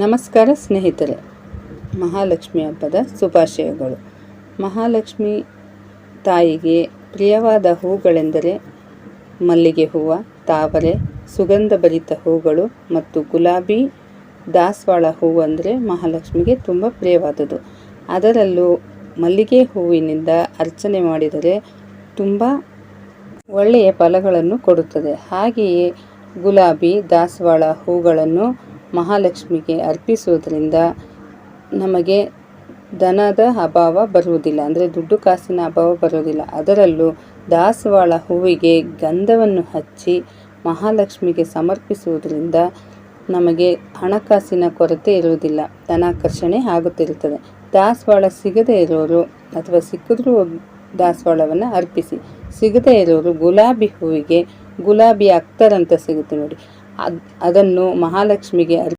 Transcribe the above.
ನಮಸ್ಕಾರ ಸ್ನೇಹಿತರೆ, ಮಹಾಲಕ್ಷ್ಮಿ ಹಬ್ಬದ ಶುಭಾಶಯಗಳು. ಮಹಾಲಕ್ಷ್ಮಿ ತಾಯಿಗೆ ಪ್ರಿಯವಾದ ಹೂಗಳೆಂದರೆ ಮಲ್ಲಿಗೆ ಹೂವು, ತಾವರೆ, ಸುಗಂಧಭರಿತ ಹೂಗಳು ಮತ್ತು ಗುಲಾಬಿ, ದಾಸವಾಳ ಹೂವು ಅಂದರೆ ಮಹಾಲಕ್ಷ್ಮಿಗೆ ತುಂಬ ಪ್ರಿಯವಾದದ್ದು. ಅದರಲ್ಲೂ ಮಲ್ಲಿಗೆ ಹೂವಿನಿಂದ ಅರ್ಚನೆ ಮಾಡಿದರೆ ತುಂಬ ಒಳ್ಳೆಯ ಫಲಗಳನ್ನು ಕೊಡುತ್ತದೆ. ಹಾಗೆಯೇ ಗುಲಾಬಿ, ದಾಸವಾಳ ಹೂಗಳನ್ನು ಮಹಾಲಕ್ಷ್ಮಿಗೆ ಅರ್ಪಿಸುವುದರಿಂದ ನಮಗೆ ಧನದ ಅಭಾವ ಬರುವುದಿಲ್ಲ, ಅಂದರೆ ದುಡ್ಡು ಕಾಸಿನ ಅಭಾವ ಬರುವುದಿಲ್ಲ. ಅದರಲ್ಲೂ ದಾಸವಾಳ ಹೂವಿಗೆ ಗಂಧವನ್ನು ಹಚ್ಚಿ ಮಹಾಲಕ್ಷ್ಮಿಗೆ ಸಮರ್ಪಿಸುವುದರಿಂದ ನಮಗೆ ಹಣಕಾಸಿನ ಕೊರತೆ ಇರುವುದಿಲ್ಲ, ಧನಾಕರ್ಷಣೆ ಆಗುತ್ತಿರುತ್ತದೆ. ದಾಸವಾಳ ಸಿಗದೇ ಇರೋರು ಅಥವಾ ಸಿಕ್ಕಿದ್ರೂ ದಾಸವಾಳವನ್ನು ಅರ್ಪಿಸಿ. ಸಿಗದೇ ಇರೋರು ಗುಲಾಬಿ ಹೂವಿಗೆ ಗುಲಾಬಿ ಅಖ್ತರ್ ಅಂತ ಸಿಗುತ್ತೆ ನೋಡಿ, ಅದನ್ನು ಮಹಾಲಕ್ಷ್ಮಿಗೆ